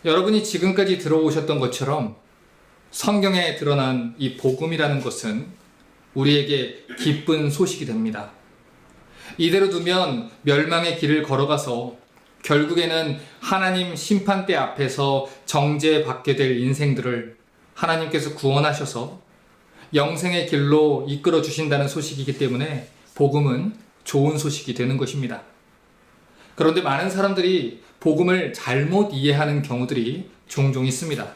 여러분이 지금까지 들어오셨던 것처럼 성경에 드러난 이 복음이라는 것은 우리에게 기쁜 소식이 됩니다. 이대로 두면 멸망의 길을 걸어가서 결국에는 하나님 심판대 앞에서 정죄받게 될 인생들을 하나님께서 구원하셔서 영생의 길로 이끌어 주신다는 소식이기 때문에 복음은 좋은 소식이 되는 것입니다. 그런데 많은 사람들이 복음을 잘못 이해하는 경우들이 종종 있습니다.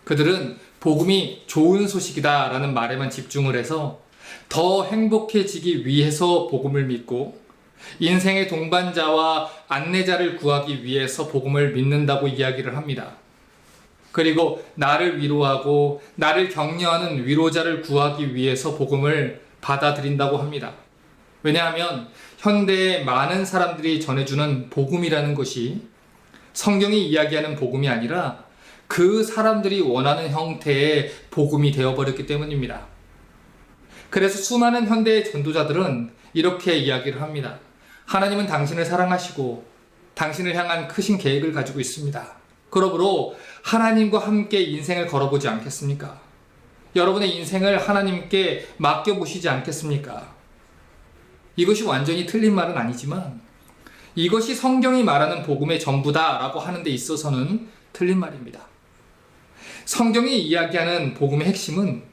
그들은 복음이 좋은 소식이다 라는 말에만 집중을 해서 더 행복해지기 위해서 복음을 믿고 인생의 동반자와 안내자를 구하기 위해서 복음을 믿는다고 이야기를 합니다. 그리고 나를 위로하고 나를 격려하는 위로자를 구하기 위해서 복음을 받아들인다고 합니다. 왜냐하면 현대의 많은 사람들이 전해주는 복음이라는 것이 성경이 이야기하는 복음이 아니라 그 사람들이 원하는 형태의 복음이 되어버렸기 때문입니다. 그래서 수많은 현대의 전도자들은 이렇게 이야기를 합니다. 하나님은 당신을 사랑하시고 당신을 향한 크신 계획을 가지고 있습니다. 그러므로 하나님과 함께 인생을 걸어보지 않겠습니까? 여러분의 인생을 하나님께 맡겨보시지 않겠습니까? 이것이 완전히 틀린 말은 아니지만 이것이 성경이 말하는 복음의 전부다라고 하는 데 있어서는 틀린 말입니다. 성경이 이야기하는 복음의 핵심은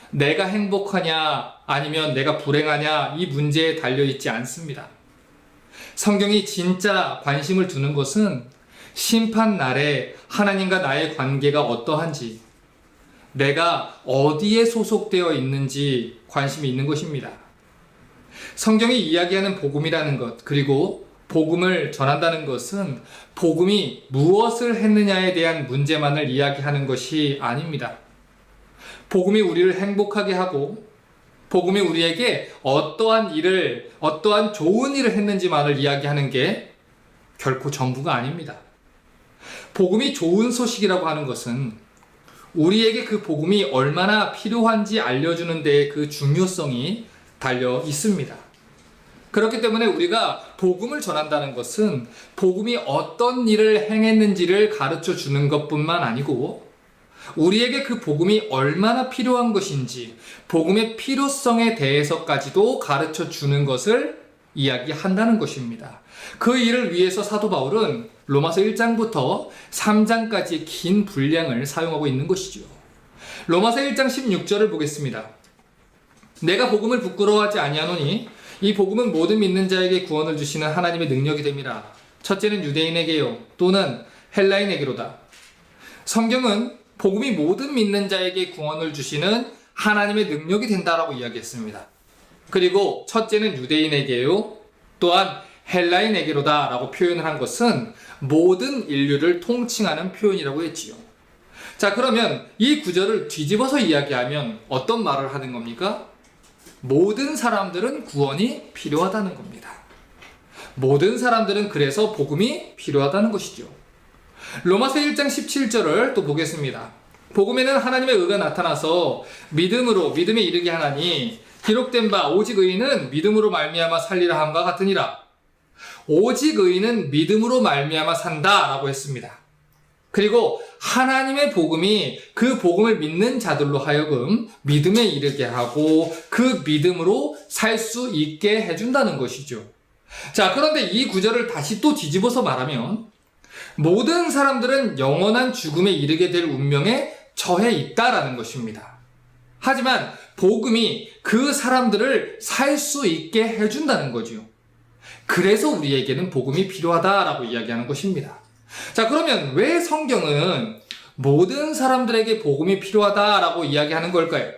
내가 행복하냐 아니면 내가 불행하냐 이 문제에 달려있지 않습니다. 성경이 진짜 관심을 두는 것은 심판 날에 하나님과 나의 관계가 어떠한지, 내가 어디에 소속되어 있는지 관심이 있는 것입니다. 성경이 이야기하는 복음이라는 것, 그리고 복음을 전한다는 것은 복음이 무엇을 했느냐에 대한 문제만을 이야기하는 것이 아닙니다. 복음이 우리를 행복하게 하고 복음이 우리에게 어떠한 좋은 일을 했는지만을 이야기하는 게 결코 전부가 아닙니다. 복음이 좋은 소식이라고 하는 것은 우리에게 그 복음이 얼마나 필요한지 알려주는 데에 그 중요성이 달려 있습니다. 그렇기 때문에 우리가 복음을 전한다는 것은 복음이 어떤 일을 행했는지를 가르쳐 주는 것뿐만 아니고 우리에게 그 복음이 얼마나 필요한 것인지 복음의 필요성에 대해서까지도 가르쳐 주는 것을 이야기한다는 것입니다. 그 일을 위해서 사도 바울은 로마서 1장부터 3장까지의 긴 분량을 사용하고 있는 것이죠. 로마서 1장 16절을 보겠습니다. 내가 복음을 부끄러워하지 아니하노니 이 복음은 모든 믿는 자에게 구원을 주시는 하나님의 능력이 됨이라. 첫째는 유대인에게요 또는 헬라인에게로다. 성경은 복음이 모든 믿는 자에게 구원을 주시는 하나님의 능력이 된다라고 이야기했습니다. 그리고 첫째는 유대인에게요 또한 헬라인에게로다 라고 표현을 한 것은 모든 인류를 통칭하는 표현이라고 했지요. 자, 그러면 이 구절을 뒤집어서 이야기하면 어떤 말을 하는 겁니까? 모든 사람들은 구원이 필요하다는 겁니다. 모든 사람들은 그래서 복음이 필요하다는 것이죠. 로마서 1장 17절을 또 보겠습니다. 복음에는 하나님의 의가 나타나서 믿음에 이르게 하나니 기록된 바 오직 의인은 믿음으로 말미암아 살리라 함과 같으니라. 오직 의인은 믿음으로 말미암아 산다라고 했습니다. 그리고 하나님의 복음이 그 복음을 믿는 자들로 하여금 믿음에 이르게 하고 그 믿음으로 살 수 있게 해준다는 것이죠. 자, 그런데 이 구절을 다시 또 뒤집어서 말하면 모든 사람들은 영원한 죽음에 이르게 될 운명에 처해 있다라는 것입니다. 하지만 복음이 그 사람들을 살 수 있게 해준다는 거죠. 그래서 우리에게는 복음이 필요하다라고 이야기하는 것입니다. 자, 그러면 왜 성경은 모든 사람들에게 복음이 필요하다라고 이야기하는 걸까요?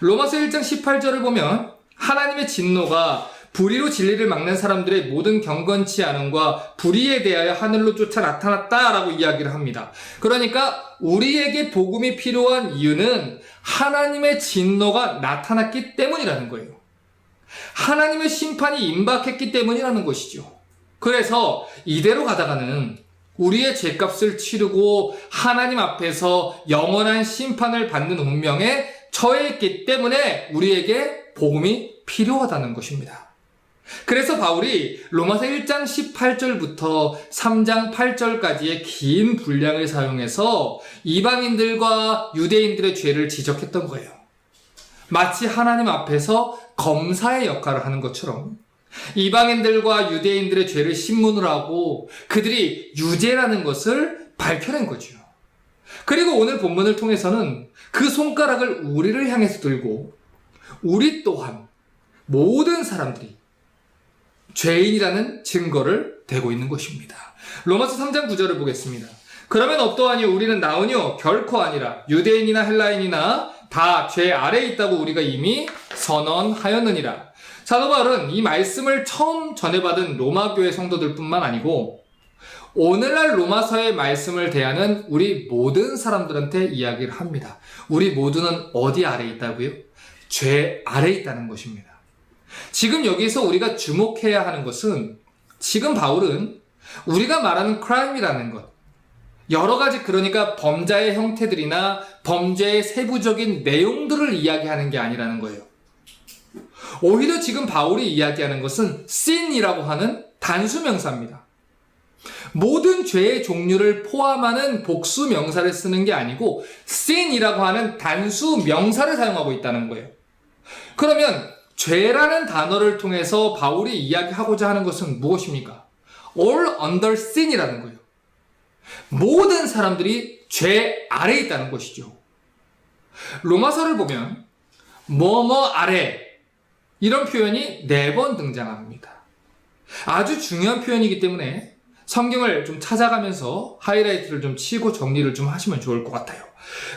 로마서 1장 18절을 보면 하나님의 진노가 불의로 진리를 막는 사람들의 모든 경건치 않음과 불의에 대하여 하늘로 쫓아 나타났다라고 이야기를 합니다. 그러니까 우리에게 복음이 필요한 이유는 하나님의 진노가 나타났기 때문이라는 거예요. 하나님의 심판이 임박했기 때문이라는 것이죠. 그래서 이대로 가다가는 우리의 죄값을 치르고 하나님 앞에서 영원한 심판을 받는 운명에 처해 있기 때문에 우리에게 복음이 필요하다는 것입니다. 그래서 바울이 로마서 1장 18절부터 3장 8절까지의 긴 분량을 사용해서 이방인들과 유대인들의 죄를 지적했던 거예요. 마치 하나님 앞에서 검사의 역할을 하는 것처럼 이방인들과 유대인들의 죄를 신문을 하고 그들이 유죄라는 것을 밝혀낸 거죠. 그리고 오늘 본문을 통해서는 그 손가락을 우리를 향해서 들고 우리 또한 모든 사람들이 죄인이라는 증거를 대고 있는 것입니다. 로마서 3장 9절을 보겠습니다. 그러면 어떠하니 우리는 나으뇨 결코 아니라 유대인이나 헬라인이나 다 죄 아래에 있다고 우리가 이미 선언하였느니라. 사도 바울은 이 말씀을 처음 전해받은 로마 교회 성도들 뿐만 아니고 오늘날 로마서의 말씀을 대하는 우리 모든 사람들한테 이야기를 합니다. 우리 모두는 어디 아래에 있다고요? 죄 아래에 있다는 것입니다. 지금 여기서 우리가 주목해야 하는 것은 지금 바울은 우리가 말하는 크라임이라는 것, 여러 가지 그러니까 범죄의 형태들이나 범죄의 세부적인 내용들을 이야기하는 게 아니라는 거예요. 오히려 지금 바울이 이야기하는 것은 sin이라고 하는 단수 명사입니다. 모든 죄의 종류를 포함하는 복수 명사를 쓰는 게 아니고 sin이라고 하는 단수 명사를 사용하고 있다는 거예요. 그러면 죄라는 단어를 통해서 바울이 이야기하고자 하는 것은 무엇입니까? all under sin이라는 거예요. 모든 사람들이 죄 아래에 있다는 것이죠. 로마서를 보면 뭐뭐 아래 이런 표현이 4번 등장합니다. 아주 중요한 표현이기 때문에 성경을 좀 찾아가면서 하이라이트를 좀 치고 정리를 좀 하시면 좋을 것 같아요.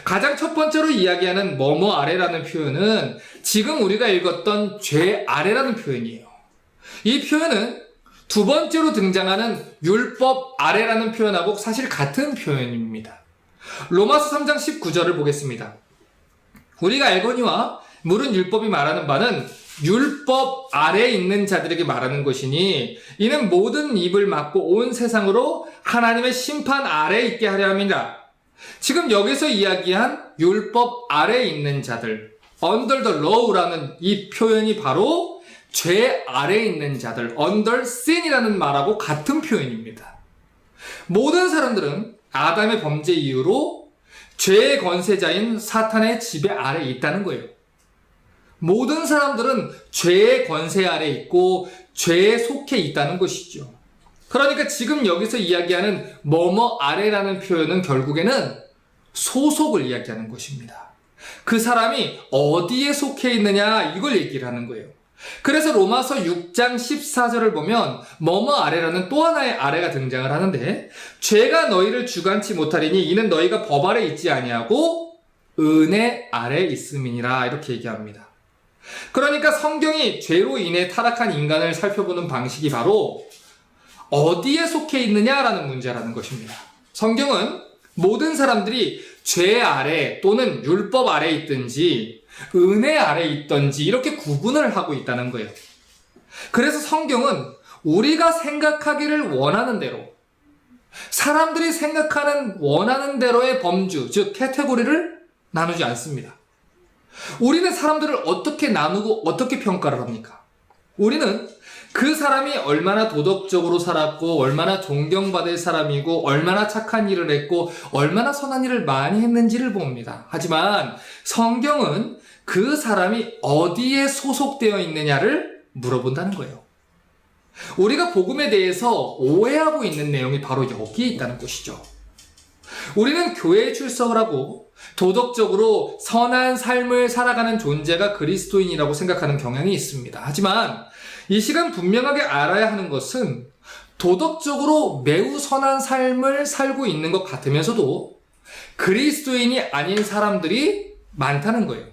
가장 첫 번째로 이야기하는 뭐뭐 아래라는 표현은 지금 우리가 읽었던 죄 아래라는 표현이에요. 이 표현은 두 번째로 등장하는 율법 아래라는 표현하고 사실 같은 표현입니다. 로마서 3장 19절을 보겠습니다. 우리가 알거니와 물은 율법이 말하는 바는 율법 아래에 있는 자들에게 말하는 것이니 이는 모든 입을 막고 온 세상으로 하나님의 심판 아래에 있게 하려 함이라. 지금 여기서 이야기한 율법 아래에 있는 자들, under the law라는 이 표현이 바로 죄 아래에 있는 자들, under sin이라는 말하고 같은 표현입니다. 모든 사람들은 아담의 범죄 이후로 죄의 권세자인 사탄의 지배 아래에 있다는 거예요. 모든 사람들은 죄의 권세 아래에 있고 죄에 속해 있다는 것이죠. 그러니까 지금 여기서 이야기하는 뭐뭐 아래라는 표현은 결국에는 소속을 이야기하는 것입니다. 그 사람이 어디에 속해 있느냐 이걸 얘기를 하는 거예요. 그래서 로마서 6장 14절을 보면 뭐뭐 아래라는 또 하나의 아래가 등장을 하는데 죄가 너희를 주관치 못하리니 이는 너희가 법 아래 있지 아니하고 은혜 아래 있음이니라 이렇게 얘기합니다. 그러니까 성경이 죄로 인해 타락한 인간을 살펴보는 방식이 바로 어디에 속해 있느냐라는 문제라는 것입니다. 성경은 모든 사람들이 죄 아래 또는 율법 아래에 있든지 은혜 아래에 있든지 이렇게 구분을 하고 있다는 거예요. 그래서 성경은 우리가 생각하기를 원하는 대로 사람들이 생각하는 원하는 대로의 범주, 즉 카테고리를 나누지 않습니다. 우리는 사람들을 어떻게 나누고 어떻게 평가를 합니까? 우리는 그 사람이 얼마나 도덕적으로 살았고 얼마나 존경받을 사람이고 얼마나 착한 일을 했고 얼마나 선한 일을 많이 했는지를 봅니다. 하지만 성경은 그 사람이 어디에 소속되어 있느냐를 물어본다는 거예요. 우리가 복음에 대해서 오해하고 있는 내용이 바로 여기에 있다는 것이죠. 우리는 교회에 출석을 하고 도덕적으로 선한 삶을 살아가는 존재가 그리스도인이라고 생각하는 경향이 있습니다. 하지만 이 시간 분명하게 알아야 하는 것은 도덕적으로 매우 선한 삶을 살고 있는 것 같으면서도 그리스도인이 아닌 사람들이 많다는 거예요.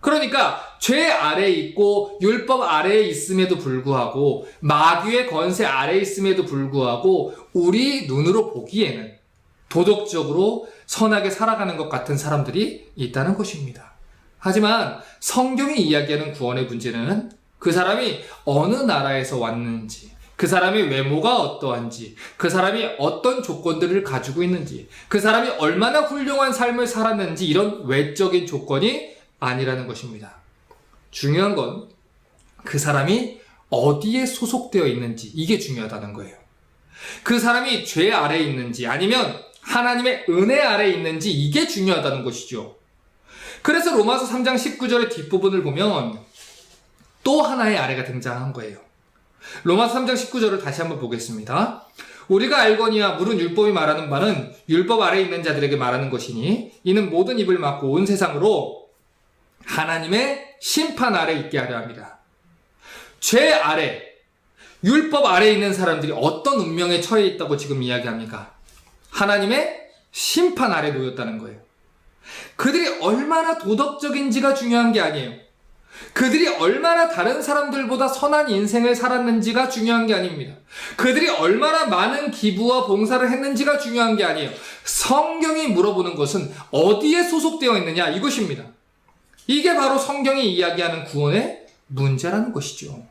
그러니까 죄 아래에 있고 율법 아래에 있음에도 불구하고 마귀의 권세 아래에 있음에도 불구하고 우리 눈으로 보기에는 도덕적으로 선하게 살아가는 것 같은 사람들이 있다는 것입니다. 하지만 성경이 이야기하는 구원의 문제는 그 사람이 어느 나라에서 왔는지, 그 사람의 외모가 어떠한지, 그 사람이 어떤 조건들을 가지고 있는지, 그 사람이 얼마나 훌륭한 삶을 살았는지 이런 외적인 조건이 아니라는 것입니다. 중요한 건 그 사람이 어디에 소속되어 있는지, 이게 중요하다는 거예요. 그 사람이 죄 아래에 있는지 아니면 하나님의 은혜 아래에 있는지, 이게 중요하다는 것이죠. 그래서 로마서 3장 19절의 뒷부분을 보면 또 하나의 아래가 등장한 거예요. 로마서 3장 19절을 다시 한번 보겠습니다. 우리가 알거니와 물은 율법이 말하는 바는 율법 아래에 있는 자들에게 말하는 것이니 이는 모든 입을 막고 온 세상으로 하나님의 심판 아래 있게 하려 합니다. 죄 아래, 율법 아래에 있는 사람들이 어떤 운명에 처해 있다고 지금 이야기합니까? 하나님의 심판 아래 놓였다는 거예요. 그들이 얼마나 도덕적인지가 중요한 게 아니에요. 그들이 얼마나 다른 사람들보다 선한 인생을 살았는지가 중요한 게 아닙니다. 그들이 얼마나 많은 기부와 봉사를 했는지가 중요한 게 아니에요. 성경이 물어보는 것은 어디에 소속되어 있느냐, 이것입니다. 이게 바로 성경이 이야기하는 구원의 문제라는 것이죠.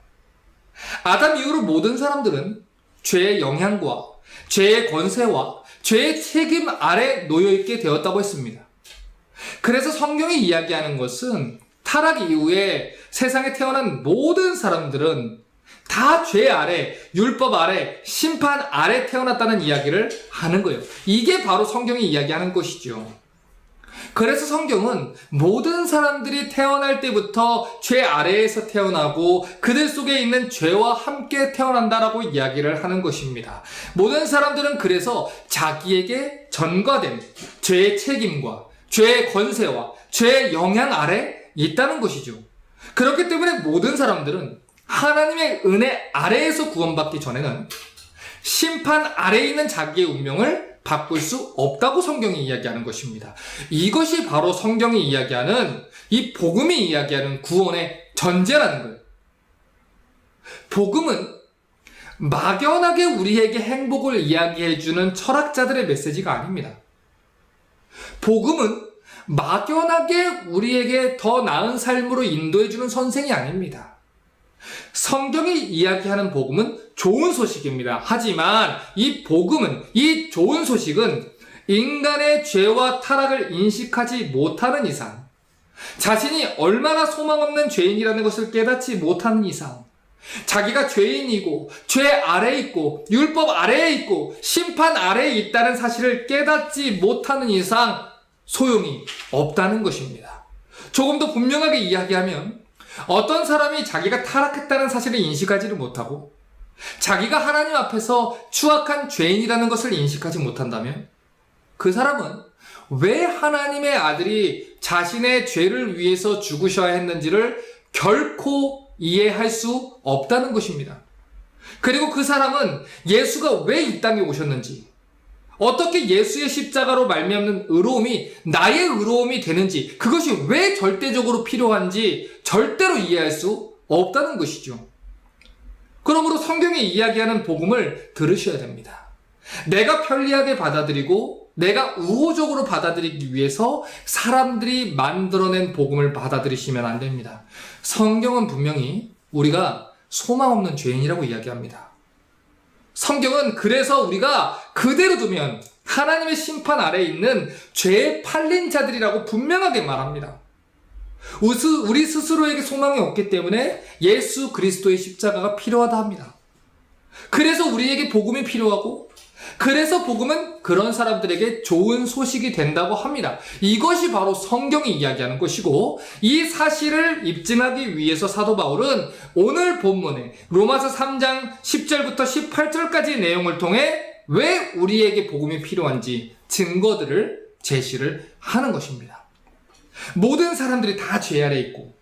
아담 이후로 모든 사람들은 죄의 영향과 죄의 권세와 죄의 책임 아래 놓여있게 되었다고 했습니다. 그래서 성경이 이야기하는 것은 타락 이후에 세상에 태어난 모든 사람들은 다 죄 아래, 율법 아래, 심판 아래 태어났다는 이야기를 하는 거예요. 이게 바로 성경이 이야기하는 것이죠. 그래서 성경은 모든 사람들이 태어날 때부터 죄 아래에서 태어나고 그들 속에 있는 죄와 함께 태어난다라고 이야기를 하는 것입니다. 모든 사람들은 그래서 자기에게 전가된 죄의 책임과 죄의 권세와 죄의 영향 아래 있다는 것이죠. 그렇기 때문에 모든 사람들은 하나님의 은혜 아래에서 구원받기 전에는 심판 아래에 있는 자기의 운명을 바꿀 수 없다고 성경이 이야기하는 것입니다. 이것이 바로 성경이 이야기하는, 이 복음이 이야기하는 구원의 전제라는 거예요. 복음은 막연하게 우리에게 행복을 이야기해주는 철학자들의 메시지가 아닙니다. 복음은 막연하게 우리에게 더 나은 삶으로 인도해주는 선생이 아닙니다. 성경이 이야기하는 복음은 좋은 소식입니다. 하지만 이 복음은, 이 좋은 소식은 인간의 죄와 타락을 인식하지 못하는 이상, 자신이 얼마나 소망 없는 죄인이라는 것을 깨닫지 못하는 이상, 자기가 죄인이고 죄 아래에 있고 율법 아래에 있고 심판 아래에 있다는 사실을 깨닫지 못하는 이상 소용이 없다는 것입니다. 조금 더 분명하게 이야기하면 어떤 사람이 자기가 타락했다는 사실을 인식하지를 못하고 자기가 하나님 앞에서 추악한 죄인이라는 것을 인식하지 못한다면 그 사람은 왜 하나님의 아들이 자신의 죄를 위해서 죽으셔야 했는지를 결코 이해할 수 없다는 것입니다. 그리고 그 사람은 예수가 왜 이 땅에 오셨는지, 어떻게 예수의 십자가로 말미암는 의로움이 나의 의로움이 되는지, 그것이 왜 절대적으로 필요한지 절대로 이해할 수 없다는 것이죠. 그러므로 성경이 이야기하는 복음을 들으셔야 됩니다. 내가 편리하게 받아들이고 내가 우호적으로 받아들이기 위해서 사람들이 만들어낸 복음을 받아들이시면 안 됩니다. 성경은 분명히 우리가 소망 없는 죄인이라고 이야기합니다. 성경은 그래서 우리가 그대로 두면 하나님의 심판 아래에 있는 죄에 팔린 자들이라고 분명하게 말합니다. 우리 스스로에게 소망이 없기 때문에 예수 그리스도의 십자가가 필요하다 합니다. 그래서 우리에게 복음이 필요하고, 그래서 복음은 그런 사람들에게 좋은 소식이 된다고 합니다. 이것이 바로 성경이 이야기하는 것이고, 이 사실을 입증하기 위해서 사도 바울은 오늘 본문에 로마서 3장 10절부터 18절까지의 내용을 통해 왜 우리에게 복음이 필요한지 증거들을 제시를 하는 것입니다. 모든 사람들이 다 죄 아래 있고,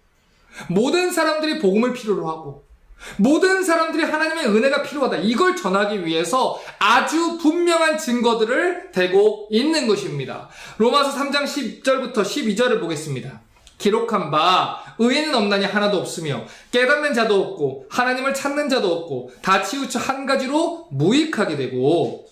모든 사람들이 복음을 필요로 하고, 모든 사람들이 하나님의 은혜가 필요하다, 이걸 전하기 위해서 아주 분명한 증거들을 대고 있는 것입니다. 로마서 3장 10절부터 12절을 보겠습니다. 기록한 바 의인은 없나니 하나도 없으며 깨닫는 자도 없고 하나님을 찾는 자도 없고 다 치우쳐 한 가지로 무익하게 되고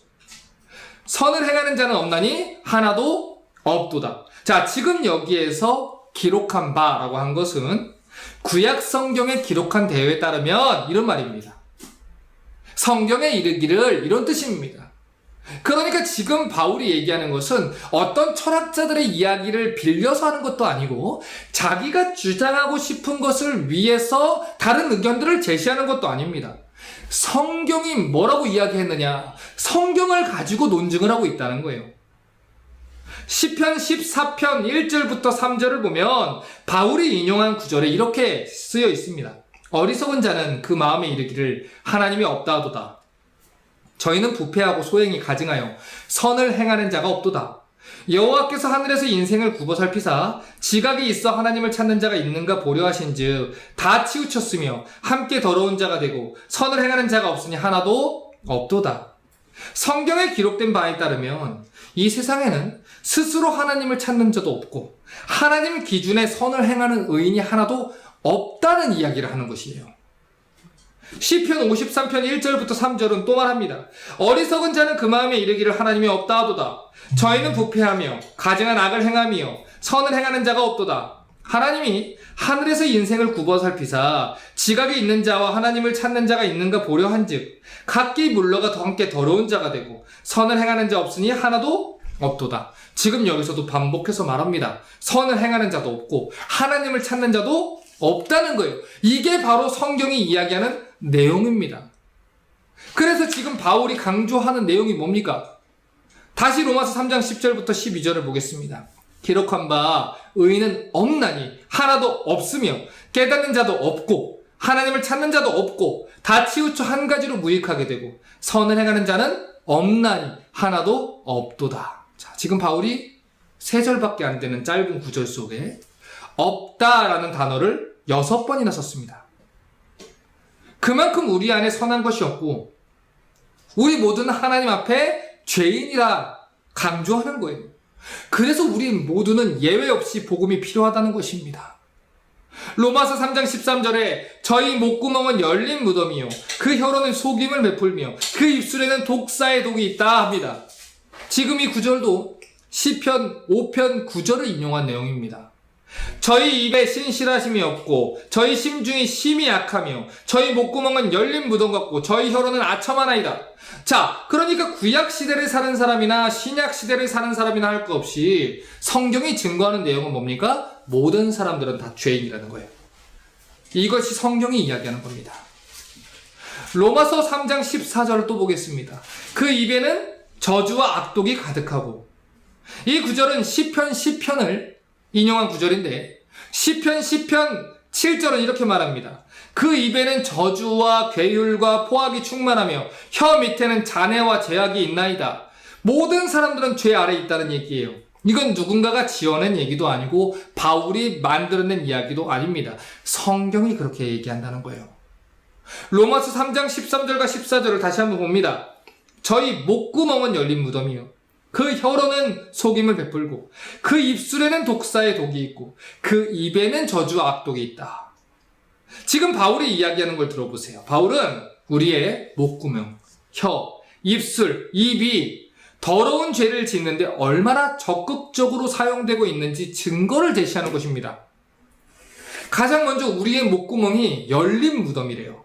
선을 행하는 자는 없나니 하나도 없도다. 자, 지금 여기에서 기록한 바라고 한 것은 구약 성경에 기록한 대요에 따르면 이런 말입니다. 성경에 이르기를, 이런 뜻입니다. 그러니까 지금 바울이 얘기하는 것은 어떤 철학자들의 이야기를 빌려서 하는 것도 아니고 자기가 주장하고 싶은 것을 위해서 다른 의견들을 제시하는 것도 아닙니다. 성경이 뭐라고 이야기했느냐? 성경을 가지고 논증을 하고 있다는 거예요. 시편 14편 1절부터 3절을 보면 바울이 인용한 구절에 이렇게 쓰여 있습니다. 어리석은 자는 그 마음에 이르기를 하나님이 없다 하도다. 저희는 부패하고 소행이 가증하여 선을 행하는 자가 없도다. 여호와께서 하늘에서 인생을 굽어 살피사 지각이 있어 하나님을 찾는 자가 있는가 보려 하신즉 다 치우쳤으며 함께 더러운 자가 되고 선을 행하는 자가 없으니 하나도 없도다. 성경에 기록된 바에 따르면 이 세상에는 스스로 하나님을 찾는 자도 없고 하나님 기준에 선을 행하는 의인이 하나도 없다는 이야기를 하는 것이에요. 시편 53편 1절부터 3절은 또 말합니다. 어리석은 자는 그 마음에 이르기를 하나님이 없다 하도다. 저희는 부패하며 가증한 악을 행하며 선을 행하는 자가 없도다. 하나님이 하늘에서 인생을 굽어 살피사 지각이 있는 자와 하나님을 찾는 자가 있는가 보려 한즉 각기 물러가 함께 더러운 자가 되고 선을 행하는 자 없으니 하나도 없도다. 지금 여기서도 반복해서 말합니다. 선을 행하는 자도 없고 하나님을 찾는 자도 없다는 거예요. 이게 바로 성경이 이야기하는 내용입니다. 그래서 지금 바울이 강조하는 내용이 뭡니까? 다시 로마서 3장 10절부터 12절을 보겠습니다. 기록한 바 의인은 없나니 하나도 없으며 깨닫는 자도 없고 하나님을 찾는 자도 없고 다 치우쳐 한 가지로 무익하게 되고 선을 행하는 자는 없나니 하나도 없도다. 자, 지금 바울이 3절밖에 안 되는 짧은 구절 속에 없다라는 단어를 6번이나 썼습니다. 그만큼 우리 안에 선한 것이 없고 우리 모두는 하나님 앞에 죄인이라 강조하는 거예요. 그래서 우리 모두는 예외 없이 복음이 필요하다는 것입니다. 로마서 3장 13절에 저희 목구멍은 열린 무덤이요 그 혀로는 속임을 베풀며 그 입술에는 독사의 독이 있다 합니다. 지금 이 구절도 시편 5편 9절을 인용한 내용입니다. 저희 입에 신실하심이 없고 저희 심중이 심히 약하며 저희 목구멍은 열린 무덤 같고 저희 혀로는 아첨하나이다. 자, 그러니까 구약 시대를 사는 사람이나 신약 시대를 사는 사람이나 할 것 없이 성경이 증거하는 내용은 뭡니까? 모든 사람들은 다 죄인이라는 거예요. 이것이 성경이 이야기하는 겁니다. 로마서 3장 14절을 또 보겠습니다. 그 입에는 저주와 악독이 가득하고, 이 구절은 시편 10편을 인용한 구절인데 시편 10편 7절은 이렇게 말합니다. 그 입에는 저주와 괴율과 포악이 충만하며 혀 밑에는 잔해와 제약이 있나이다. 모든 사람들은 죄 아래 있다는 얘기예요. 이건 누군가가 지어낸 얘기도 아니고 바울이 만들어낸 이야기도 아닙니다. 성경이 그렇게 얘기한다는 거예요. 로마서 3장 13절과 14절을 다시 한번 봅니다. 저희 목구멍은 열린 무덤이요 그 혀로는 속임을 베풀고 그 입술에는 독사의 독이 있고 그 입에는 저주와 악독이 있다. 지금 바울이 이야기하는 걸 들어보세요. 바울은 우리의 목구멍, 혀, 입술, 입이 더러운 죄를 짓는데 얼마나 적극적으로 사용되고 있는지 증거를 제시하는 것입니다. 가장 먼저 우리의 목구멍이 열린 무덤이래요.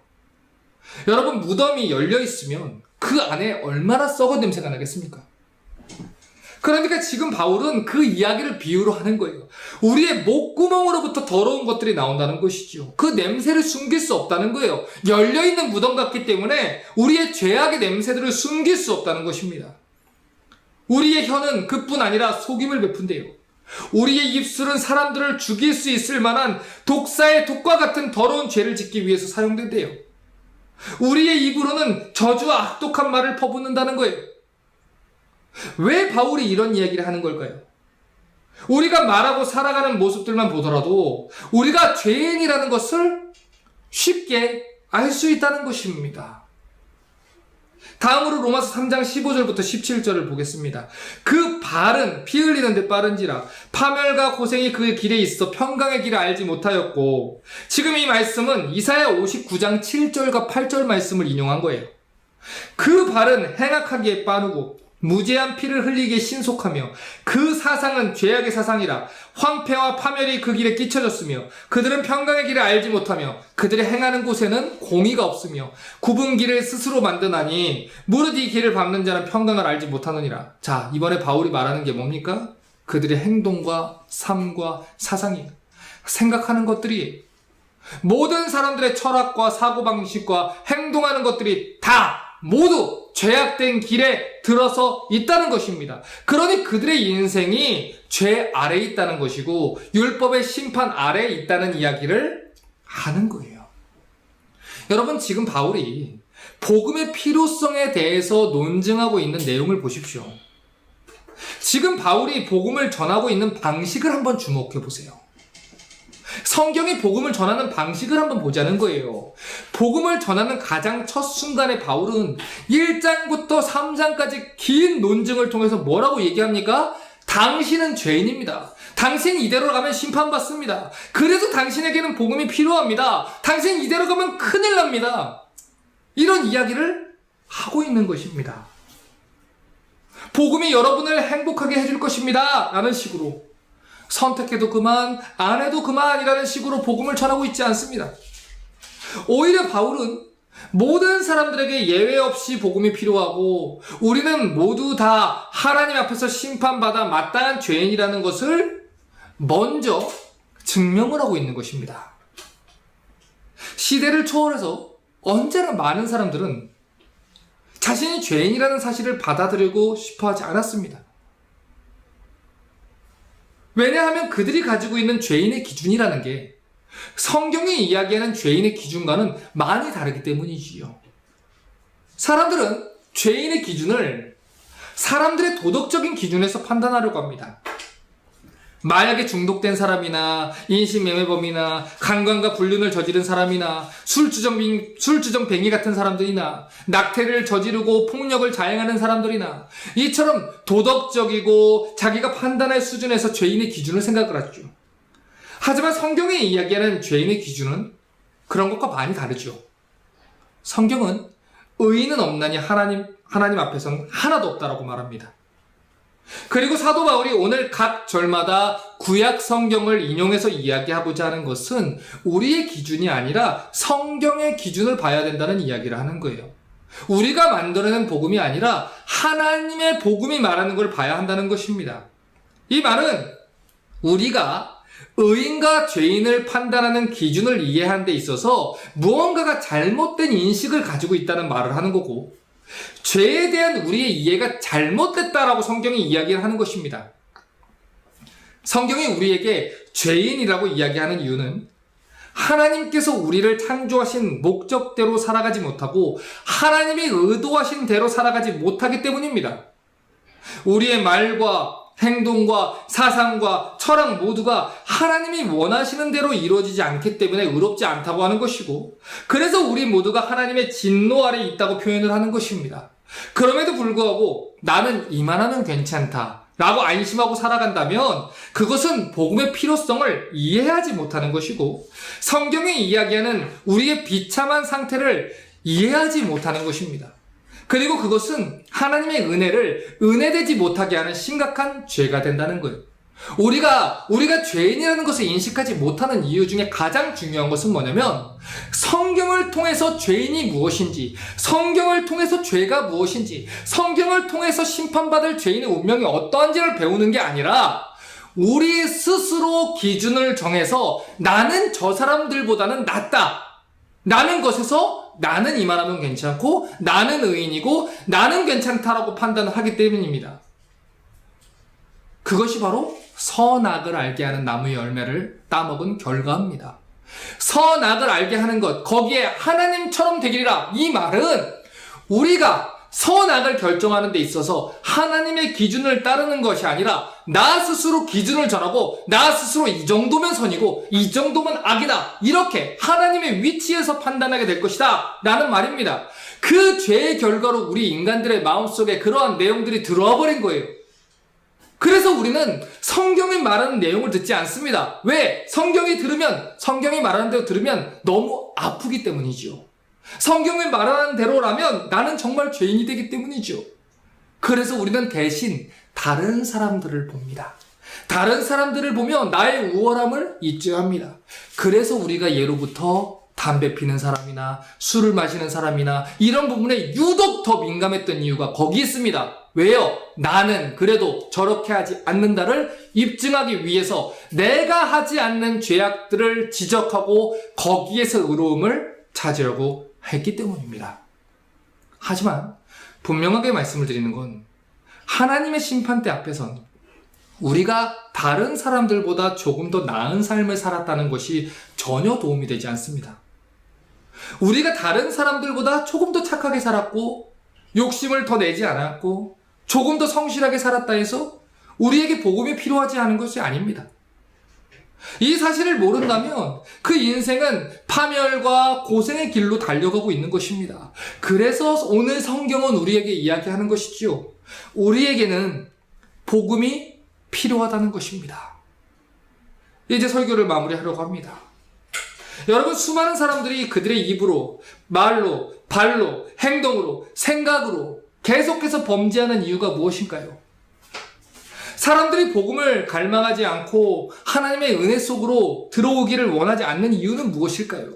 여러분, 무덤이 열려 있으면 그 안에 얼마나 썩은 냄새가 나겠습니까? 그러니까 지금 바울은 그 이야기를 비유로 하는 거예요. 우리의 목구멍으로부터 더러운 것들이 나온다는 것이죠. 그 냄새를 숨길 수 없다는 거예요. 열려있는 무덤 같기 때문에 우리의 죄악의 냄새들을 숨길 수 없다는 것입니다. 우리의 혀는 그뿐 아니라 속임을 베푼대요. 우리의 입술은 사람들을 죽일 수 있을 만한 독사의 독과 같은 더러운 죄를 짓기 위해서 사용된대요. 우리의 입으로는 저주와 악독한 말을 퍼붓는다는 거예요. 왜 바울이 이런 이야기를 하는 걸까요? 우리가 말하고 살아가는 모습들만 보더라도 우리가 죄인이라는 것을 쉽게 알 수 있다는 것입니다. 다음으로 로마서 3장 15절부터 17절을 보겠습니다. 그 발은 피 흘리는데 빠른지라 파멸과 고생이 그 길에 있어 평강의 길을 알지 못하였고, 지금 이 말씀은 이사야 59장 7절과 8절 말씀을 인용한 거예요. 그 발은 행악하기에 빠르고 무죄한 피를 흘리기에 신속하며 그 사상은 죄악의 사상이라 황폐와 파멸이 그 길에 끼쳐졌으며 그들은 평강의 길을 알지 못하며 그들이 행하는 곳에는 공의가 없으며 굽은 길을 스스로 만드나니 무릇 이 길을 밟는 자는 평강을 알지 못하느니라. 자, 이번에 바울이 말하는 게 뭡니까? 그들의 행동과 삶과 사상이에요. 생각하는 것들이 모든 사람들의 철학과 사고방식과 행동하는 것들이 다 모두 죄악된 길에 들어서 있다는 것입니다. 그러니 그들의 인생이 죄 아래에 있다는 것이고 율법의 심판 아래에 있다는 이야기를 하는 거예요. 여러분, 지금 바울이 복음의 필요성에 대해서 논증하고 있는 내용을 보십시오. 지금 바울이 복음을 전하고 있는 방식을 한번 주목해 보세요. 성경이 복음을 전하는 방식을 한번 보자는 거예요. 복음을 전하는 가장 첫 순간에 바울은 1장부터 3장까지 긴 논증을 통해서 뭐라고 얘기합니까? 당신은 죄인입니다. 당신 이대로 가면 심판받습니다. 그래서 당신에게는 복음이 필요합니다. 당신 이대로 가면 큰일 납니다. 이런 이야기를 하고 있는 것입니다. 복음이 여러분을 행복하게 해줄 것입니다. 라는 식으로. 선택해도 그만, 안 해도 그만이라는 식으로 복음을 전하고 있지 않습니다. 오히려 바울은 모든 사람들에게 예외 없이 복음이 필요하고 우리는 모두 다 하나님 앞에서 심판받아 마땅한 죄인이라는 것을 먼저 증명을 하고 있는 것입니다. 시대를 초월해서 언제나 많은 사람들은 자신이 죄인이라는 사실을 받아들이고 싶어 하지 않았습니다. 왜냐하면 그들이 가지고 있는 죄인의 기준이라는 게 성경이 이야기하는 죄인의 기준과는 많이 다르기 때문이지요. 사람들은 죄인의 기준을 사람들의 도덕적인 기준에서 판단하려고 합니다. 마약에 중독된 사람이나 인신매매범이나 강간과 불륜을 저지른 사람이나 술주정뱅이 같은 사람들이나 낙태를 저지르고 폭력을 자행하는 사람들이나 이처럼 도덕적이고 자기가 판단할 수준에서 죄인의 기준을 생각을 하죠. 하지만 성경이 이야기하는 죄인의 기준은 그런 것과 많이 다르죠. 성경은 의인은 없나니 하나님 앞에서는 하나도 없다라고 말합니다. 그리고 사도 바울이 오늘 각 절마다 구약 성경을 인용해서 이야기하고자 하는 것은 우리의 기준이 아니라 성경의 기준을 봐야 된다는 이야기를 하는 거예요. 우리가 만들어낸 복음이 아니라 하나님의 복음이 말하는 걸 봐야 한다는 것입니다. 이 말은 우리가 의인과 죄인을 판단하는 기준을 이해하는 데 있어서 무언가가 잘못된 인식을 가지고 있다는 말을 하는 거고, 죄에 대한 우리의 이해가 잘못됐다라고 성경이 이야기를 하는 것입니다. 성경이 우리에게 죄인이라고 이야기하는 이유는 하나님께서 우리를 창조하신 목적대로 살아가지 못하고 하나님이 의도하신 대로 살아가지 못하기 때문입니다. 우리의 말과 행동과 사상과 철학 모두가 하나님이 원하시는 대로 이루어지지 않기 때문에 의롭지 않다고 하는 것이고, 그래서 우리 모두가 하나님의 진노 아래 있다고 표현을 하는 것입니다. 그럼에도 불구하고 나는 이만하면 괜찮다 라고 안심하고 살아간다면 그것은 복음의 필요성을 이해하지 못하는 것이고, 성경이 이야기하는 우리의 비참한 상태를 이해하지 못하는 것입니다. 그리고 그것은 하나님의 은혜를 은혜되지 못하게 하는 심각한 죄가 된다는 거예요. 우리가 죄인이라는 것을 인식하지 못하는 이유 중에 가장 중요한 것은 뭐냐면, 성경을 통해서 죄인이 무엇인지, 성경을 통해서 죄가 무엇인지, 성경을 통해서 심판받을 죄인의 운명이 어떠한지를 배우는 게 아니라 우리 스스로 기준을 정해서 나는 저 사람들보다는 낫다 라는 것에서 나는 이만하면 괜찮고 나는 의인이고 나는 괜찮다라고 판단을 하기 때문입니다. 그것이 바로 선악을 알게 하는 나무의 열매를 따먹은 결과입니다. 선악을 알게 하는 것, 거기에 하나님처럼 되기리라, 이 말은 우리가 선악을 결정하는 데 있어서 하나님의 기준을 따르는 것이 아니라 나 스스로 기준을 정하고 나 스스로 이 정도면 선이고 이 정도면 악이다, 이렇게 하나님의 위치에서 판단하게 될 것이다 라는 말입니다. 그 죄의 결과로 우리 인간들의 마음속에 그러한 내용들이 들어와 버린 거예요. 그래서 우리는 성경이 말하는 내용을 듣지 않습니다. 왜? 성경이 말하는 대로 들으면 너무 아프기 때문이죠. 성경이 말하는 대로라면 나는 정말 죄인이 되기 때문이죠. 그래서 우리는 대신 다른 사람들을 봅니다. 다른 사람들을 보며 나의 우월함을 인정합니다. 그래서 우리가 예로부터 담배 피는 사람이나 술을 마시는 사람이나 이런 부분에 유독 더 민감했던 이유가 거기 있습니다. 왜요? 나는 그래도 저렇게 하지 않는다를 입증하기 위해서 내가 하지 않는 죄악들을 지적하고 거기에서 의로움을 찾으려고 했기 때문입니다. 하지만 분명하게 말씀을 드리는 건 하나님의 심판대 앞에선 우리가 다른 사람들보다 조금 더 나은 삶을 살았다는 것이 전혀 도움이 되지 않습니다. 우리가 다른 사람들보다 조금 더 착하게 살았고 욕심을 더 내지 않았고 조금 더 성실하게 살았다 해서 우리에게 복음이 필요하지 않은 것이 아닙니다. 이 사실을 모른다면 그 인생은 파멸과 고생의 길로 달려가고 있는 것입니다. 그래서 오늘 성경은 우리에게 이야기하는 것이지요. 우리에게는 복음이 필요하다는 것입니다. 이제 설교를 마무리하려고 합니다. 여러분, 수많은 사람들이 그들의 입으로, 말로, 발로, 행동으로, 생각으로 계속해서 범죄하는 이유가 무엇인가요? 사람들이 복음을 갈망하지 않고 하나님의 은혜 속으로 들어오기를 원하지 않는 이유는 무엇일까요?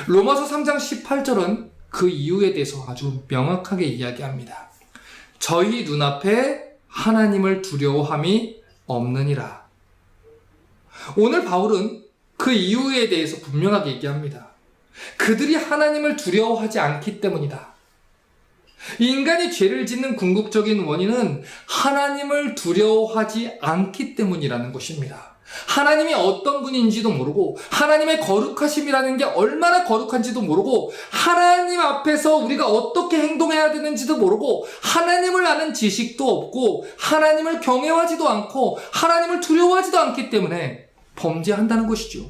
로마서 3장 18절은 그 이유에 대해서 아주 명확하게 이야기합니다. 저희 눈앞에 하나님을 두려워함이 없느니라. 오늘 바울은 그 이유에 대해서 분명하게 얘기합니다. 그들이 하나님을 두려워하지 않기 때문이다. 인간이 죄를 짓는 궁극적인 원인은 하나님을 두려워하지 않기 때문이라는 것입니다. 하나님이 어떤 분인지도 모르고 하나님의 거룩하심이라는 게 얼마나 거룩한지도 모르고 하나님 앞에서 우리가 어떻게 행동해야 되는지도 모르고 하나님을 아는 지식도 없고 하나님을 경외하지도 않고 하나님을 두려워하지도 않기 때문에 범죄한다는 것이죠.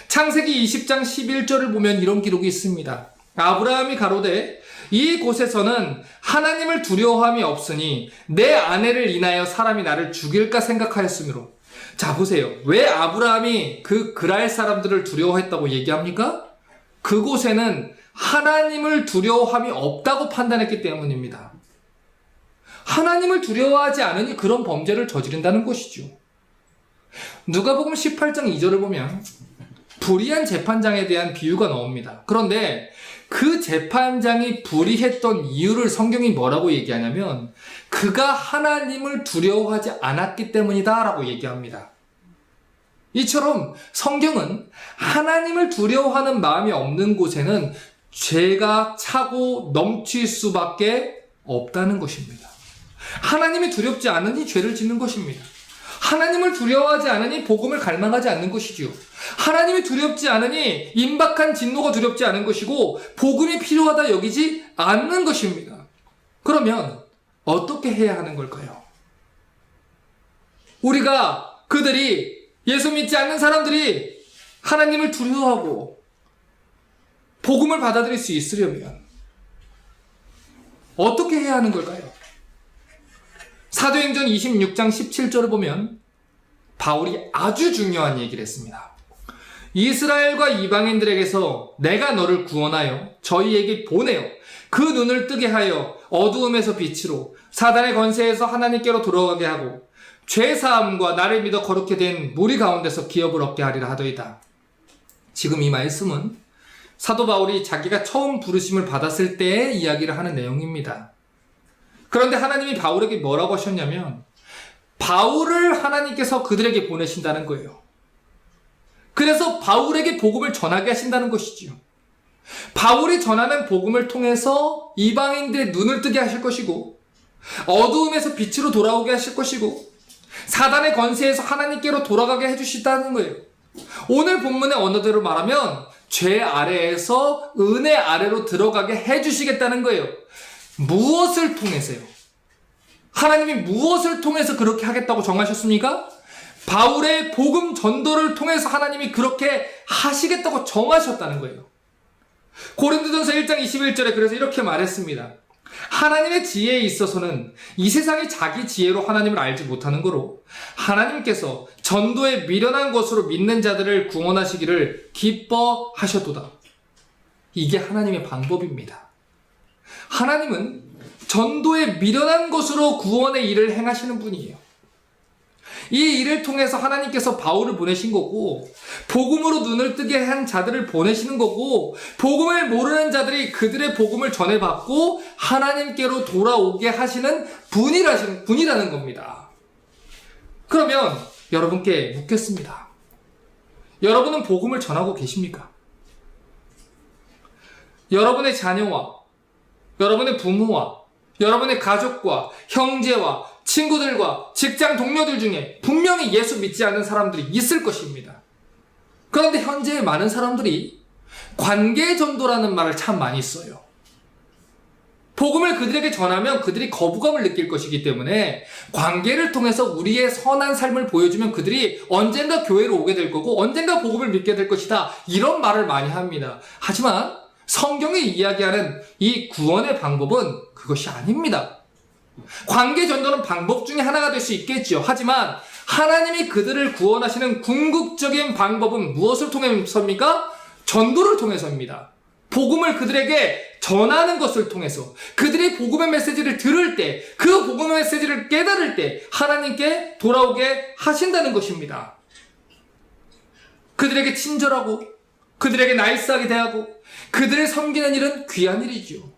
창세기 20장 11절을 보면 이런 기록이 있습니다. 아브라함이 가로되 이곳에서는 하나님을 두려워함이 없으니 내 아내를 인하여 사람이 나를 죽일까 생각하였으므로. 자, 보세요. 왜 아브라함이 그 그랄 사람들을 두려워했다고 얘기합니까? 그곳에는 하나님을 두려워함이 없다고 판단했기 때문입니다. 하나님을 두려워하지 않으니 그런 범죄를 저지른다는 것이죠. 누가복음 18장 2절을 보면 불의한 재판장에 대한 비유가 나옵니다. 그런데 그 재판장이 불의했던 이유를 성경이 뭐라고 얘기하냐면 그가 하나님을 두려워하지 않았기 때문이다 라고 얘기합니다. 이처럼 성경은 하나님을 두려워하는 마음이 없는 곳에는 죄가 차고 넘칠 수밖에 없다는 것입니다. 하나님이 두렵지 않으니 죄를 짓는 것입니다. 하나님을 두려워하지 않으니 복음을 갈망하지 않는 것이지요. 하나님이 두렵지 않으니 임박한 진노가 두렵지 않은 것이고 복음이 필요하다 여기지 않는 것입니다. 그러면 어떻게 해야 하는 걸까요? 그들이 예수 믿지 않는 사람들이 하나님을 두려워하고 복음을 받아들일 수 있으려면 어떻게 해야 하는 걸까요? 사도행전 26장 17절을 보면 바울이 아주 중요한 얘기를 했습니다. 이스라엘과 이방인들에게서 내가 너를 구원하여 저희에게 보내어 그 눈을 뜨게 하여 어두움에서 빛으로 사단의 권세에서 하나님께로 돌아가게 하고 죄사함과 나를 믿어 거룩게 된 무리 가운데서 기업을 얻게 하리라 하더이다. 지금 이 말씀은 사도 바울이 자기가 처음 부르심을 받았을 때의 이야기를 하는 내용입니다. 그런데 하나님이 바울에게 뭐라고 하셨냐면 바울을 하나님께서 그들에게 보내신다는 거예요. 그래서 바울에게 복음을 전하게 하신다는 것이지요. 바울이 전하는 복음을 통해서 이방인들의 눈을 뜨게 하실 것이고 어두움에서 빛으로 돌아오게 하실 것이고 사단의 권세에서 하나님께로 돌아가게 해주시다는 거예요. 오늘 본문의 언어대로 말하면 죄 아래에서 은혜 아래로 들어가게 해주시겠다는 거예요. 무엇을 통해서요? 하나님이 무엇을 통해서 그렇게 하겠다고 정하셨습니까? 바울의 복음 전도를 통해서 하나님이 그렇게 하시겠다고 정하셨다는 거예요. 고린도전서 1장 21절에 그래서 이렇게 말했습니다. 하나님의 지혜에 있어서는 이 세상이 자기 지혜로 하나님을 알지 못하는 거로 하나님께서 전도에 미련한 것으로 믿는 자들을 구원하시기를 기뻐하셨도다. 이게 하나님의 방법입니다. 하나님은 전도에 미련한 것으로 구원의 일을 행하시는 분이에요. 이 일을 통해서 하나님께서 바울을 보내신 거고, 복음으로 눈을 뜨게 한 자들을 보내시는 거고, 복음을 모르는 자들이 그들의 복음을 전해받고 하나님께로 돌아오게 하시는 분이라는 겁니다. 그러면 여러분께 묻겠습니다. 여러분은 복음을 전하고 계십니까? 여러분의 자녀와 여러분의 부모와 여러분의 가족과 형제와 친구들과 직장 동료들 중에 분명히 예수 믿지 않는 사람들이 있을 것입니다. 그런데 현재 많은 사람들이 관계 전도라는 말을 참 많이 써요. 복음을 그들에게 전하면 그들이 거부감을 느낄 것이기 때문에 관계를 통해서 우리의 선한 삶을 보여주면 그들이 언젠가 교회로 오게 될 거고 언젠가 복음을 믿게 될 것이다. 이런 말을 많이 합니다. 하지만 성경이 이야기하는 이 구원의 방법은 그것이 아닙니다. 관계 전도는 방법 중에 하나가 될 수 있겠지요. 하지만 하나님이 그들을 구원하시는 궁극적인 방법은 무엇을 통해서입니까? 전도를 통해서입니다. 복음을 그들에게 전하는 것을 통해서 그들이 복음의 메시지를 들을 때, 그 복음의 메시지를 깨달을 때 하나님께 돌아오게 하신다는 것입니다. 그들에게 친절하고 그들에게 나이스하게 대하고 그들을 섬기는 일은 귀한 일이죠.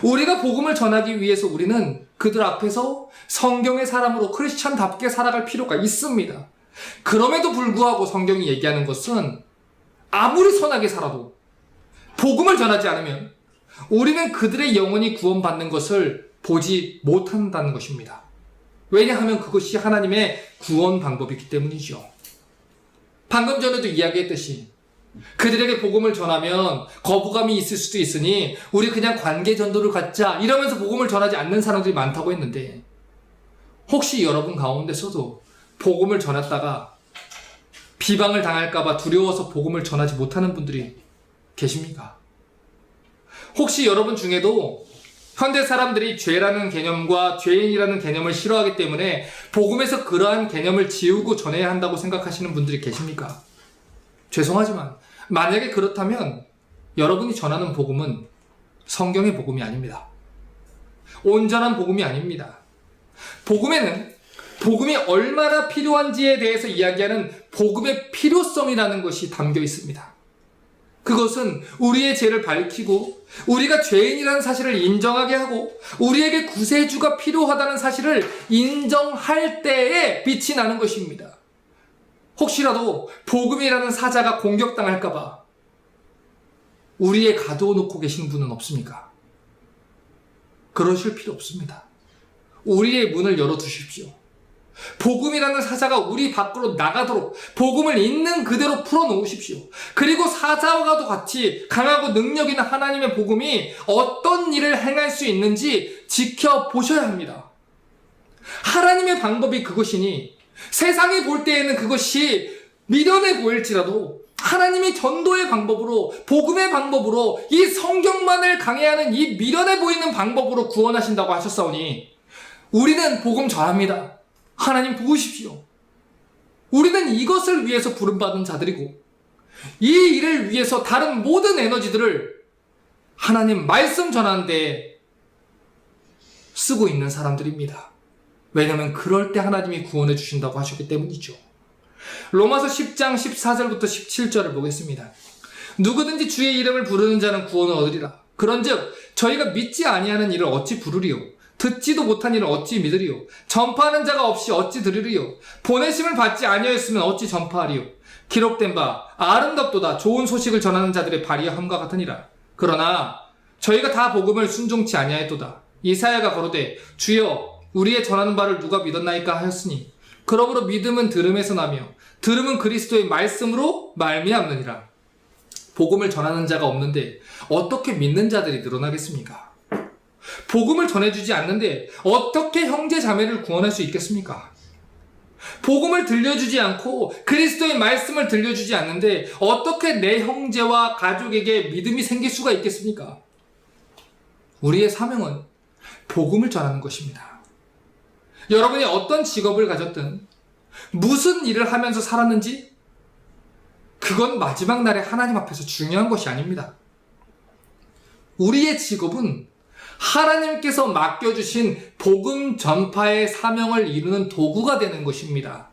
우리가 복음을 전하기 위해서 우리는 그들 앞에서 성경의 사람으로 크리스찬답게 살아갈 필요가 있습니다. 그럼에도 불구하고 성경이 얘기하는 것은 아무리 선하게 살아도 복음을 전하지 않으면 우리는 그들의 영혼이 구원받는 것을 보지 못한다는 것입니다. 왜냐하면 그것이 하나님의 구원 방법이기 때문이죠. 방금 전에도 이야기했듯이 그들에게 복음을 전하면 거부감이 있을 수도 있으니 우리 그냥 관계 전도를 갖자 이러면서 복음을 전하지 않는 사람들이 많다고 했는데, 혹시 여러분 가운데서도 복음을 전했다가 비방을 당할까봐 두려워서 복음을 전하지 못하는 분들이 계십니까? 혹시 여러분 중에도 현대 사람들이 죄라는 개념과 죄인이라는 개념을 싫어하기 때문에 복음에서 그러한 개념을 지우고 전해야 한다고 생각하시는 분들이 계십니까? 죄송하지만 만약에 그렇다면 여러분이 전하는 복음은 성경의 복음이 아닙니다. 온전한 복음이 아닙니다. 복음에는 복음이 얼마나 필요한지에 대해서 이야기하는 복음의 필요성이라는 것이 담겨 있습니다. 그것은 우리의 죄를 밝히고 우리가 죄인이라는 사실을 인정하게 하고 우리에게 구세주가 필요하다는 사실을 인정할 때에 빛이 나는 것입니다. 혹시라도 복음이라는 사자가 공격당할까봐 우리에 가둬놓고 계신 분은 없습니까? 그러실 필요 없습니다. 우리의 문을 열어두십시오. 복음이라는 사자가 우리 밖으로 나가도록 복음을 있는 그대로 풀어놓으십시오. 그리고 사자와도 같이 강하고 능력 있는 하나님의 복음이 어떤 일을 행할 수 있는지 지켜보셔야 합니다. 하나님의 방법이 그것이니 세상이 볼 때에는 그것이 미련해 보일지라도 하나님이 전도의 방법으로, 복음의 방법으로, 이 성경만을 강해하는 이 미련해 보이는 방법으로 구원하신다고 하셨사오니 우리는 복음 전합니다. 하나님 부으십시오. 우리는 이것을 위해서 부름받은 자들이고 이 일을 위해서 다른 모든 에너지들을 하나님 말씀 전하는 데 쓰고 있는 사람들입니다. 왜냐하면 그럴 때 하나님이 구원해 주신다고 하셨기 때문이죠. 로마서 10장 14절부터 17절을 보겠습니다. 누구든지 주의 이름을 부르는 자는 구원을 얻으리라. 그런즉 저희가 믿지 아니하는 일을 어찌 부르리요? 듣지도 못한 일을 어찌 믿으리요? 전파하는 자가 없이 어찌 들으리요? 보내심을 받지 아니하였으면 어찌 전파하리요? 기록된 바 아름답도다 좋은 소식을 전하는 자들의 발이함과 같으니라. 그러나 저희가 다 복음을 순종치 아니하였도다. 이사야가 거로되 주여 우리의 전하는 바를 누가 믿었나이까 하였으니 그러므로 믿음은 들음에서 나며 들음은 그리스도의 말씀으로 말미암느니라. 복음을 전하는 자가 없는데 어떻게 믿는 자들이 늘어나겠습니까? 복음을 전해주지 않는데 어떻게 형제 자매를 구원할 수 있겠습니까? 복음을 들려주지 않고 그리스도의 말씀을 들려주지 않는데 어떻게 내 형제와 가족에게 믿음이 생길 수가 있겠습니까? 우리의 사명은 복음을 전하는 것입니다. 여러분이 어떤 직업을 가졌든 무슨 일을 하면서 살았는지 그건 마지막 날에 하나님 앞에서 중요한 것이 아닙니다. 우리의 직업은 하나님께서 맡겨주신 복음 전파의 사명을 이루는 도구가 되는 것입니다.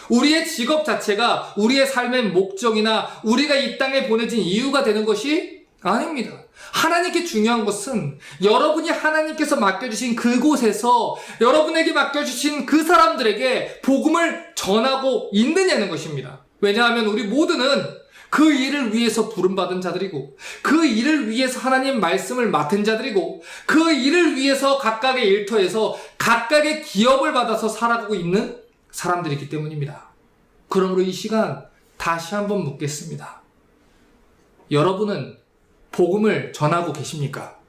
우리의 직업 자체가 우리의 삶의 목적이나 우리가 이 땅에 보내진 이유가 되는 것이 아닙니다. 하나님께 중요한 것은 여러분이 하나님께서 맡겨주신 그곳에서 여러분에게 맡겨주신 그 사람들에게 복음을 전하고 있느냐는 것입니다. 왜냐하면 우리 모두는 그 일을 위해서 부름받은 자들이고, 그 일을 위해서 하나님 말씀을 맡은 자들이고, 그 일을 위해서 각각의 일터에서 각각의 기업을 받아서 살아가고 있는 사람들이기 때문입니다. 그러므로 이 시간 다시 한번 묻겠습니다. 여러분은 복음을 전하고 계십니까?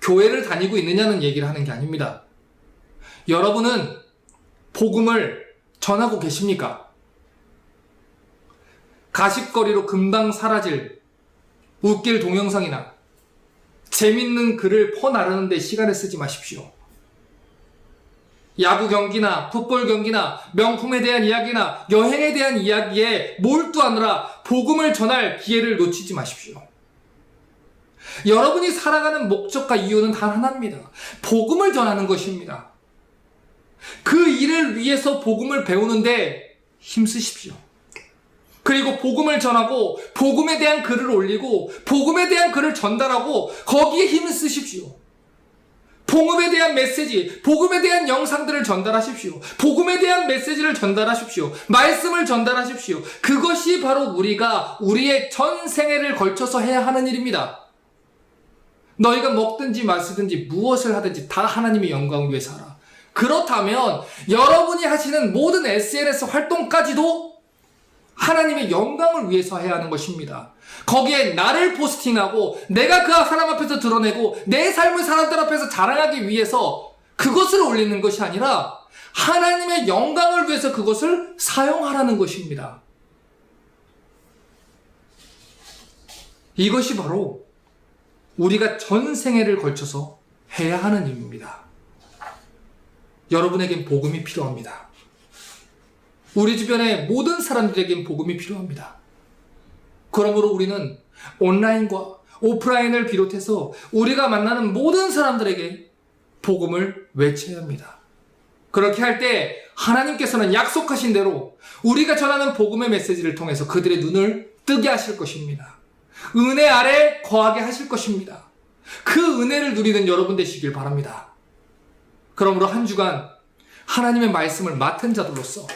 교회를 다니고 있느냐는 얘기를 하는 게 아닙니다. 여러분은 복음을 전하고 계십니까? 가십거리로 금방 사라질 웃길 동영상이나 재밌는 글을 퍼나르는 데 시간을 쓰지 마십시오. 야구 경기나 풋볼 경기나 명품에 대한 이야기나 여행에 대한 이야기에 몰두하느라 복음을 전할 기회를 놓치지 마십시오. 여러분이 살아가는 목적과 이유는 단 하나입니다. 복음을 전하는 것입니다. 그 일을 위해서 복음을 배우는데 힘쓰십시오. 그리고 복음을 전하고 복음에 대한 글을 올리고 복음에 대한 글을 전달하고 거기에 힘을 쓰십시오. 복음에 대한 메시지, 복음에 대한 영상들을 전달하십시오. 복음에 대한 메시지를 전달하십시오. 말씀을 전달하십시오. 그것이 바로 우리가 우리의 전 생애를 걸쳐서 해야 하는 일입니다. 너희가 먹든지 마시든지 무엇을 하든지 다 하나님의 영광을 위해서 하라. 그렇다면 여러분이 하시는 모든 SNS 활동까지도 하나님의 영광을 위해서 해야 하는 것입니다. 거기에 나를 포스팅하고 내가 그 사람 앞에서 드러내고 내 삶을 사람들 앞에서 자랑하기 위해서 그것을 올리는 것이 아니라 하나님의 영광을 위해서 그것을 사용하라는 것입니다. 이것이 바로 우리가 전 생애를 걸쳐서 해야 하는 일입니다. 여러분에겐 복음이 필요합니다. 우리 주변의 모든 사람들에겐 복음이 필요합니다. 그러므로 우리는 온라인과 오프라인을 비롯해서 우리가 만나는 모든 사람들에게 복음을 외쳐야 합니다. 그렇게 할 때 하나님께서는 약속하신 대로 우리가 전하는 복음의 메시지를 통해서 그들의 눈을 뜨게 하실 것입니다. 은혜 아래 거하게 하실 것입니다. 그 은혜를 누리는 여러분 되시길 바랍니다. 그러므로 한 주간 하나님의 말씀을 맡은 자들로서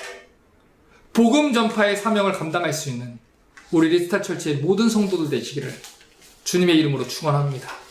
복음 전파의 사명을 감당할 수 있는 우리 리스타 철치의 모든 성도들 되시기를 주님의 이름으로 축원합니다.